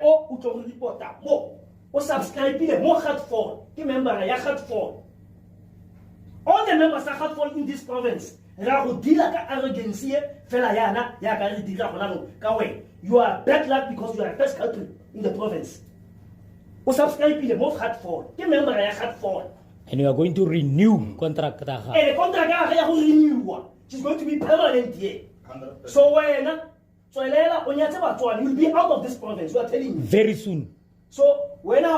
o o tlo reporta mo o subscribe ile mo Hartford ke member ya Hartford. All the members of Hartford in this province ra go dila ka arrogance fela yana ya ka re dira gona no ka we. You are bad luck because you are first country in the province. O subscribe ile mo Hartford ke member ya Hartford. And you are going to renew contract ta ga. The contract ya go renew. She's going to be permanent here. 100%. So when you'll be out of this province, we are telling you. Very soon. So when I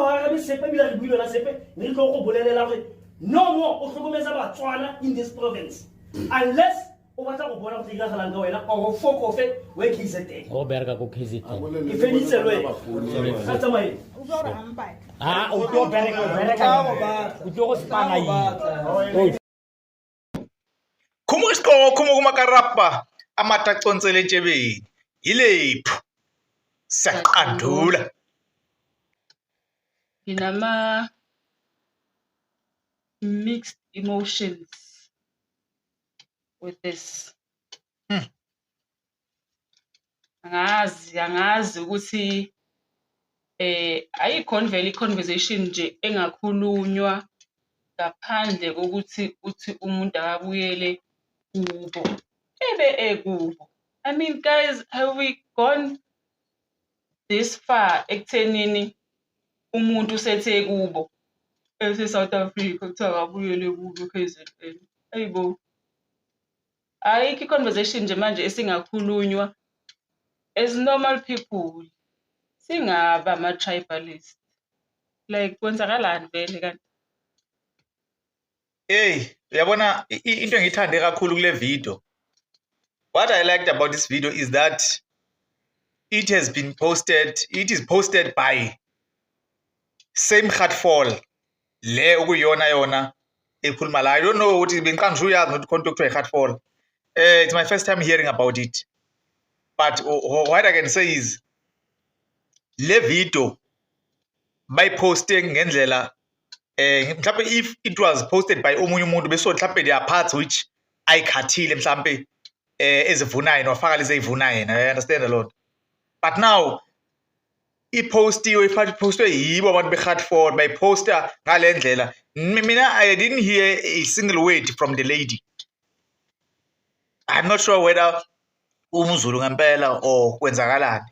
no more in this province. Unless or folk of it where he's at. Oh, Berga go KZT. If it's a way. Kumo kumakarapa amataqonsele etshebeni yilephu saqandula Inama mixed emotions with this. Angazi ukuthi ayikho vele conversation nje engakhulunywa ngaphandle kokuthi uthi umuntu akabuyele kubo. Kubo. I mean, guys, have we gone this far ekuthenini umuntu sethe kubo South Africa kuthiwa akabuyele kubo KZN? Ayibo. Ayikho conversation nje manje esingakhulunywa as normal people. Singaba ama-tribalist. Like kwenzakalani vele kanti? Uyabona into engiyithande kakhulu kule video. What I liked about this video is that it is posted by same Hartfall le okuyona ekhuluma la. I don't know ukuthi bengiqanga uyazi ukuthi khona kuthiwa eHartfall. It's my first time hearing about it. But what I can say is le video by posting ngendlela mhlawumbe if it was posted by omunye umuntu bese mhlawumbe there are parts which ayikhathile mhlawumbe ezivunayo nofaka lezi ezivunayo yena. I understand a lot. But now ipostiwe ipostwe yibo abantu beHartford bayiposta ngalendlela. Mina I didn't hear a single word from the lady. I'm not sure whether umZulu ngempela or kwenzakalani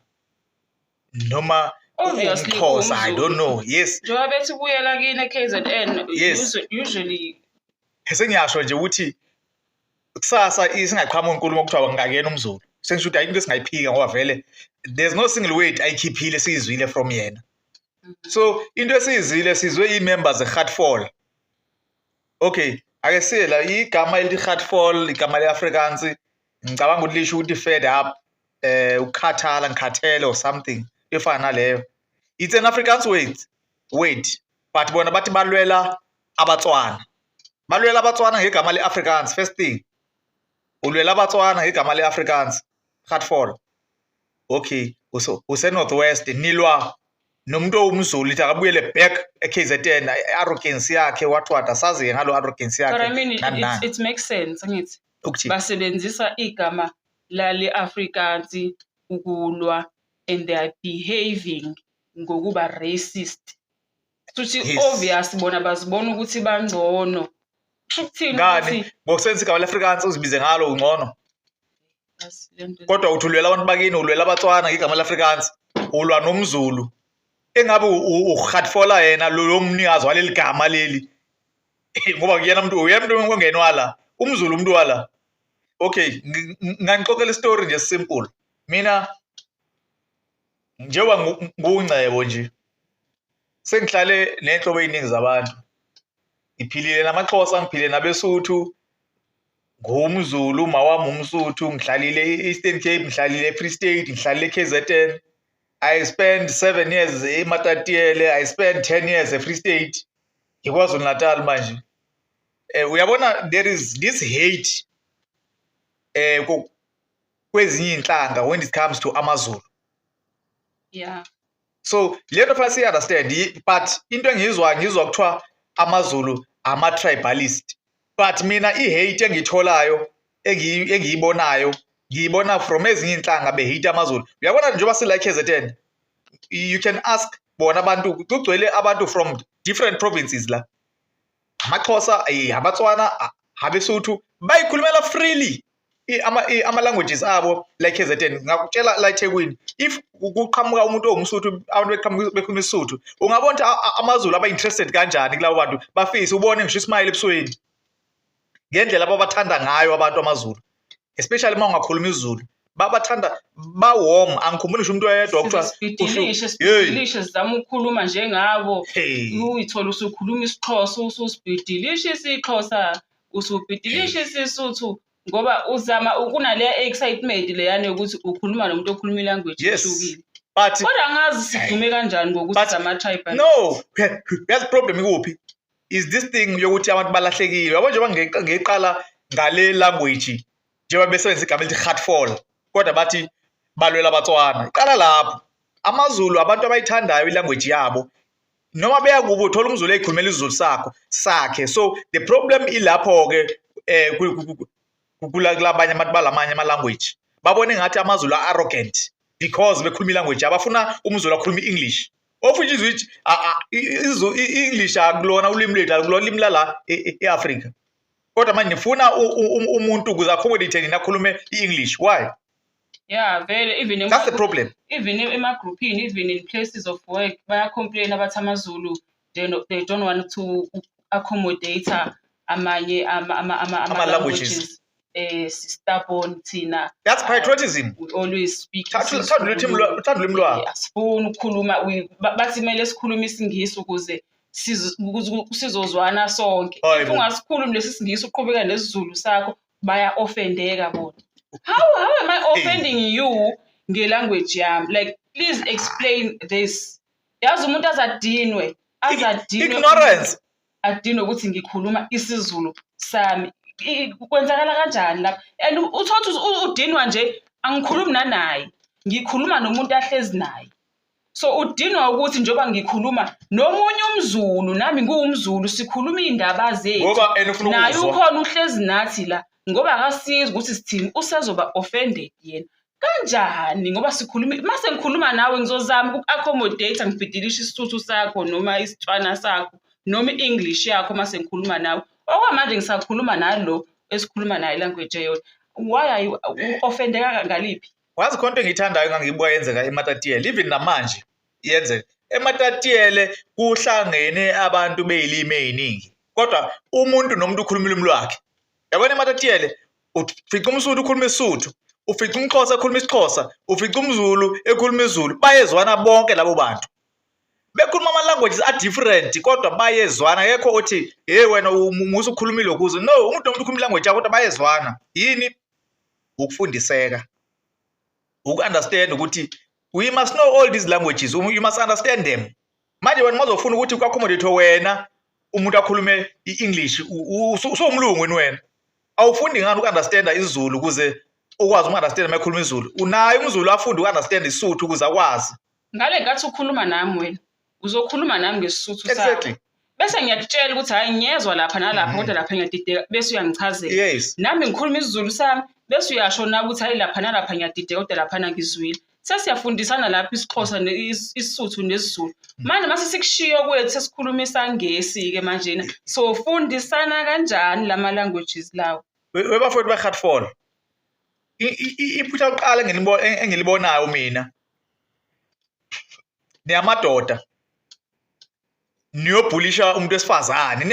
noma obviously I don't know. Yes. Njengoba bethi ubuyela kini KZN Yes. Usually esengiyasho nje ukuthi kusasa isingaqhamuka inkulumo kuthiwa ngakuyena umZulu. Sengisho ukuthi ayinto esingayiphika ngoba vele there's no single word ayikhiphile sizwile from yena. So into esizile sizwe i-members eHartfall. Okay, ake sila igama elithi Hartfall, igama le-Afrikaans ngicabanga ukuthi lisho ukuthi fed up, ukukhathala, ngikhathele or something efana naleyo. It's an Afrikaans word, but bona bathi balwela abatswana. Balwela abatswana ngegama le-Afrikaans. First thing, ulwela abatswana ngegama le-Afrikaans, Hartfall. Okay, use Northwest nilwa nomuntu owumZulu lithi akabuyele back eKZN. Arrogance yakhe what asazi ngalo arrogance yakhe. But I mean it makes sense ngithi. Basebenzisa igama lale Afrikaans ukulwa and they are behaving ngokuba racist. Futhi obvious bona bazibona ukuthi bangcono. Ngani ngokusebenzisa igama le-Afrikaans uzibize ngalo ungcono. Kodwa uthulwela abantu bakini ulwela abatswana ngegama le-Afrikaans ulwa nomZulu. Engabe uHartfall yena lo mnikazi waleli gama leli ngoba kuyena umuntu ongenwa la umZulu umuntu wala. Okay, nganixoxela istory nje simple. Mina njengoba ngungcebo nje sengihlale nenhlobo eziningi zabantu. Ngiphilile namaXhosa, ngiphile nabeSuthu, ngumZulu, mawami umSuthu, ngihlalile eEastern Cape, ngihlalile eFree State, ngihlalile eKZN. I spent 7 years eMatatiele, I spent 10 years eFree State. KwaZulu Natal manje. Uyabona there is this hate kwezinye inhlanga when it comes to amaZulu. Yeah. So lento fanele understand, but into ngizwa kuthiwa amaZulu ama-tribalist. But mina i-hate engiyitholayo engiyibonayo ngiyibona from ezinye inhlanga behate amaZulu. Uyabona njengoba sila eKZN you can ask bona abantu kugcwele abantu from different provinces la amaXhosa abaTswana abeSuthu bayikhulumela freely ama languages abo like KZN ngakutshela la eThekwini if kuqhamuka umuntu ongumSuthu abantu bekhuluma isiSuthu ungabona amaZulu aba interested kanjani kulabo bantu bafisa ubone ngisho ismile ebusweni ngendlela ababathanda ngayo abantu amaZulu especially uma ungakhuluma isiZulu babathanda warm angikhumbuli ngisho umuntu oyedwa ukuthiwa Speedilishe sizama ukukhuluma njengabo uyithola usukhuluma isiXhosa usuSpeedilishe isiXhosa usuSpeedilishe isiSuthu ngoba uzama kunale excitement leyane ukuthi ukhuluma nomuntu okhuluma ilanguage ehlukile but kodwa angazi sidume kanjani ngokuthi ama tribe no that's problem ikuphi is this thing yokuthi abantu balahlekile yabo nje bangeqala ngale language njengoba besebenzisa igama elithi Hatfall kodwa bathi balwela abaTswana iqala lapho amaZulu abantu abayithandayo ilanguage yabo noma beya kubo uthola umZulu ekhulumela isiZulu sakhe so the problem ilapho ke kulabanye abantu balamanye ama language babone ngathi amaZulu arrogant because bekhuluma ilanguage abafuna umZulu akhuluma iEnglish of which is which iEnglish akulona ulimi lethu akulona ulimi la eAfrica kodwa manje nifuna umuntu ukuze accommodate nina akhulume iEnglish why yeah vele even that's the problem even ema groupini even in places of work baya complain about amaZulu they don't want to accommodate amanye ama languages stubborn thina that's patriotism we always speak uthanda ulimi lwakho asifuni ukukhuluma bathi kumele sikhulume isingisi ukuze sizozwana sonke ungasikhulumi lesi singisi uqhubeka nesizulu sakho baya offendeka bona how am I offending you ngelanguage yami like please explain this yazi umuntu azadinwe ignorance adinwe ukuthi ngikhuluma isiZulu sami kwenzakala kanjani lapha and uthothi udinwa nje angikhulumi naye ngikhuluma nomuntu ahlezi naye so udinwa ukuthi njoba ngikhuluma nomunye umZulu nami ngumZulu sikhuluma indaba zethu naye ukhona uhlezi nathi la ngoba akasizi ukuthi sithini usezoba offended yena kanjani ngoba sikhuluma mase ngikhuluma nawe ngizozama uku-accommodate ngibhidilisha isiSuthu sakho noma isiTswana sakho noma iEnglish yakho mase ngikhuluma nawe okwamanje ngisakhuluma nalo esikhuluma naye language eyodwa why are you offendeka ngaliphi wazi khonto engithandayo ngangibuka yenzeka eMatatiyela even namanje yenzeka eMatatiyela kuhlangene abantu beyilimi eziningi kodwa umuntu nomuntu ukhuluma ulimi lwakhe yabona eMatatiyela ufica umSuthu ukhuluma isiSuthu ufica umXhosa ekhuluma isiXhosa ufica umZulu ekhuluma isiZulu bayezwana bonke labo bantu bekhuluma ama languages are different kodwa bayezwana yekho uthi hey wena umusu ukhulumile ukuze no umuntu nomuntu ukhuluma language yakho kodwa bayezwana yini ukufundiseka uku-understand ukuthi we must know all these languages you must understand them manje wena mazofuna ukuthi uku-accommodate wena umuntu akhulume i-English usomlungu wena awufundi ngani uku-understanda isiZulu ukuze ukwazi uku-understand uma ekhuluma isiZulu unayo umZulu afunde uku-understand isiSuthu ukuze akwazi ngale ngathi ukhuluma nami wena uzokhuluma nami ngesisuthu sakho bese ngiyakutshela ukuthi hayi ngiyezwa lapha nalapha kodwa lapha ngiyadideka bese uyangichazela nami ngikhuluma isiZulu sami bese uyasho nawe ukuthi hayi lapha nalapha ngiyadideka kodwa lapha ngizwile sesiyafundisana lapha isiXhosa isiSuthu nesiZulu manje mase sikushiyo kwethu sesikhuluma isangesi ke manje so fundisana kanjani lama languages lawo webafowethu beHatfall iphutha uqala engilibonayo mina niyamadoda niyobhulisha umuntu wesifazane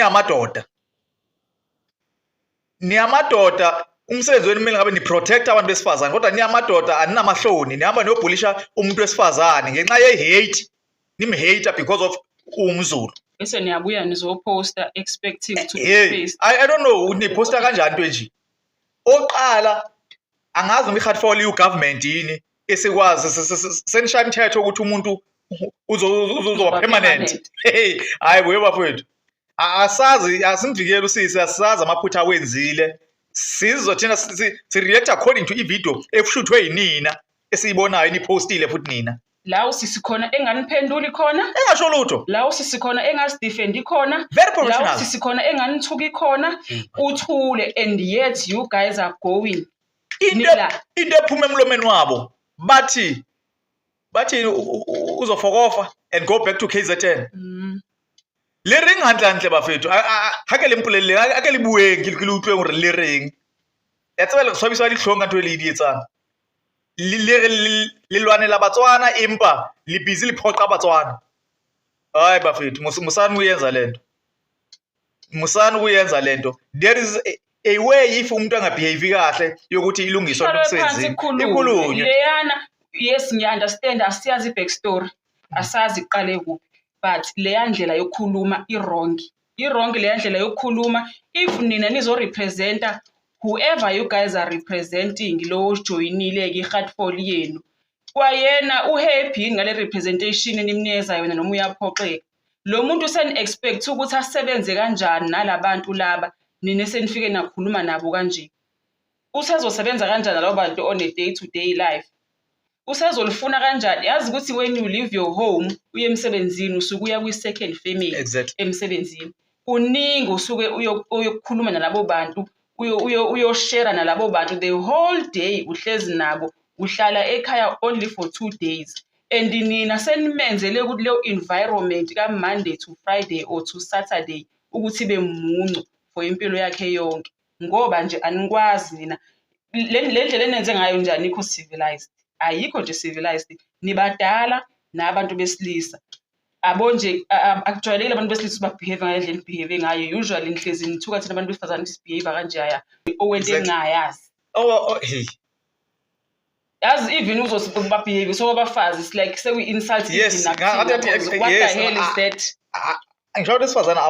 niyamadoda umsebenzi wenu kumele ngabe ni-protect abantu besifazane kodwa niyamadoda aninamahloni nihamba niyobhulisha umuntu wesifazane ngenxa ye-hate nimhate because of umZulu bese niyabuya nizoposta expecting to face I don't know niposta kanjani into nje oqala angazi noma iHatfall iugovernment yini esikwazi senishaya imithetho ukuthi umuntu uzoba permanent hayi buye bafowethu asazi asimvikele usisi asazi amaphutha awenzile sizothina si-react according to i-video eshuthwe yinina esiyibonayo nipostile futhi nina la usisi khona enganiphenduli khona engasho lutho la usisi khona engasidefendi khona very professional la usisi khona enganithuki khona uthule and yet you guys are going into ephuma emlomeni wabo bathi bathi uzofokofa and go back to KZN. Le ring hantle bafethu ha ke le mpolelle ake le bueng ke le utlwe hore le ring ya tseba le swabisa di hlonga ntwe le di etsang le lwanela Batswana empa le busy le phoqa Batswana. Hayi bafethu musani uyenza lento. Musani uyenza lento. There is a way if umuntu angabehave kahle yokuthi ilungiswa nomsebenzi. Ikhulunywe. Leyana yes ngiya understand asiyazi backstory. Asazi iqale kuphi. But leya ndlela yokukhuluma i-wrong leya ndlela yokukhuluma. If nina nizo representa whoever you guys are representing lo joinile ke i-Gat4 yenu kwayena uhappy ngale representation enimnikeza yona noma uyaphoxeka lo muntu sen expect ukuthi asebenze kanjani nalabantu laba nina senifike nakhuluma nabo kanje usezosebenza kanjani labo bantu on a day to day life usezolifuna kanjani yazi ukuthi when you leave your home uye emsebenzini usuke uya kwi second family emsebenzini uningi usuke uyokukhuluma nalabo bantu uyoshare nalabo bantu the whole day uhlezi nabo uhlala ekhaya only for 2 days and nina senimenzele ukuthi leyo environment ka Monday to Friday or to Saturday ukuthi bemuncu for impilo yakhe yonke ngoba nje anikwazi nina le ndlela enenze ngayo njani ikho civilized ayikho nje civilized nibadala nabantu besilisa abo nje actually abantu besilisa babehave ngendlela behave ngayo usually inhlezi nithuka thina abantu besifazane sibehave kanje aya owente engayazi hey as even uzobabehave so abafazi it's like say we insult yes what the hell is that ngisho lesifazana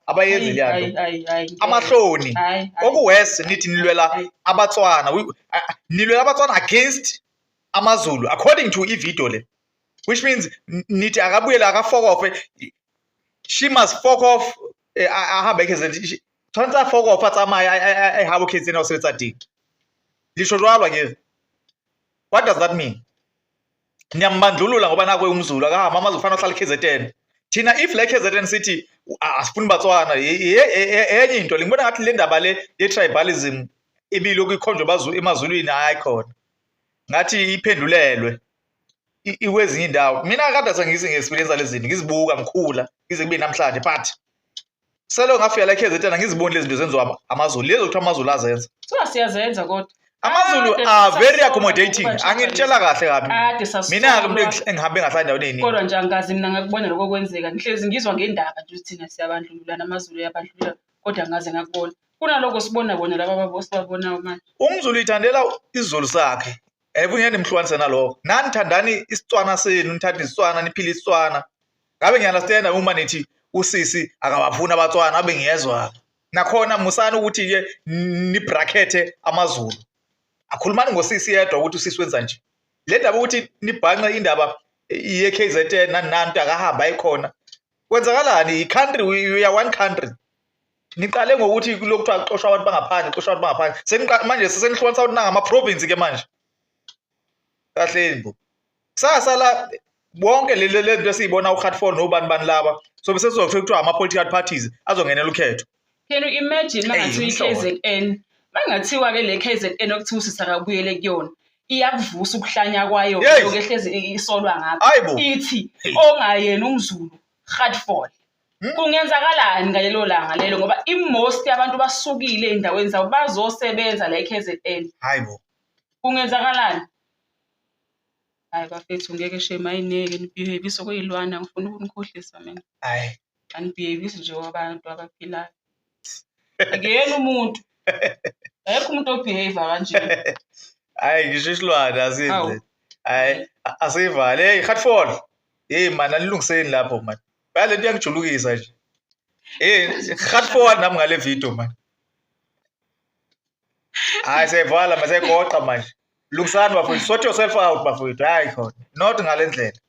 abayenzi leyanto amahloni okuwese nithi nilwela Abatswana nilwela Abatswana against amaZulu according to ivideo le which means nithi akabuyela akafuck off she must fuck off ahambe KZN tshwantsa fuck off atsamaya ehabo KZN o sebetsa teng lisho jwalwa ke what does that mean niyambandlulula ngoba nakwe umZulu akahamba amaZulu ufana ohlala KZN thina if like KZN city asifuni Batswana enye into ngibona ngathi le ndaba le ye tribalism ibilo kuyikhonjwa emazulwini ayikhona ngathi iphendulelwe iwezinye indawo mina kade sengizi ngeexperience lezinto ngizibuka ngikhula ngize kube namhlanje but selo ngafika la KZN ngiziboni lezi zinto zenziwa amaZulu lezo kuthiwa amaZulu azenza so siyazenza kodwa amaZulu are very accommodating angitshela kahle kabi mina ke umuntu engihambe ngahlala endaweni eningi kodwa nje angazi mina ngakubona lokho kwenzeka ngihlezi ngizwa ngendaba nje ukuthi thina siyabandlululana amaZulu yabandlulula kodwa ngaze ngakubona kunaloko sibona bona laba babosi babona manje umZulu ithandela isiZulu sakhe ebungene mhlukanise naloko nani thandani isitswana senu nithanda isitswana niphila isitswana ngabe ngiyaunderstand uma nithi usisi akabafuna Abatswana abe ngiyezwa nakhona musana ukuthi ke ni bracket amaZulu akhulumani ngosisi yedwa ukuthi usisi wenza nje le ndaba ukuthi nibhanqe indaba ye KZN nanantu akahamba ayikhona kwenzakalani i-country we are one country niqale ngokuthi lokuthiwa axoshwa abantu bangaphandle manje sesenihlukanisa ukuthi nangama province ke manje kahle mbo sasala bonke le nto esiyibona uGat4 nobani laba so bese sizokuthiwa ama political parties azongenela ukhetho. Can you imagine mangathi iKZN mangathiwa ke le KZN okuthiwa sisakabuyele kuyona iyakuvusa ukuhlanya kwayo lokehlezi isolwa ngapha ithi ongayena umZulu Gat4 kungenzakalani ngalelo langa lelo ngoba most yabantu basukile endaweni zabo bazosebenza la eKZN hayibo kungenzakalani hayi bafethu ngeke shema ayineke nibehave sokuyilwana ngifuna ukunikhohlisa mina hayi anibehave nje wabantu abaphilayo ngiyena umuntu ayikho umuntu obehave kanje hayi ngisho isilwana asidle hayi asivale hey Gat4 hey man alilungiseni lapho man bale nto yangijulukisa nje Gat4 nami ngale video man hayi sevala masegoqa manje lungisani bafowethu sort yourself out bafowethu hayi khona not ngalendlela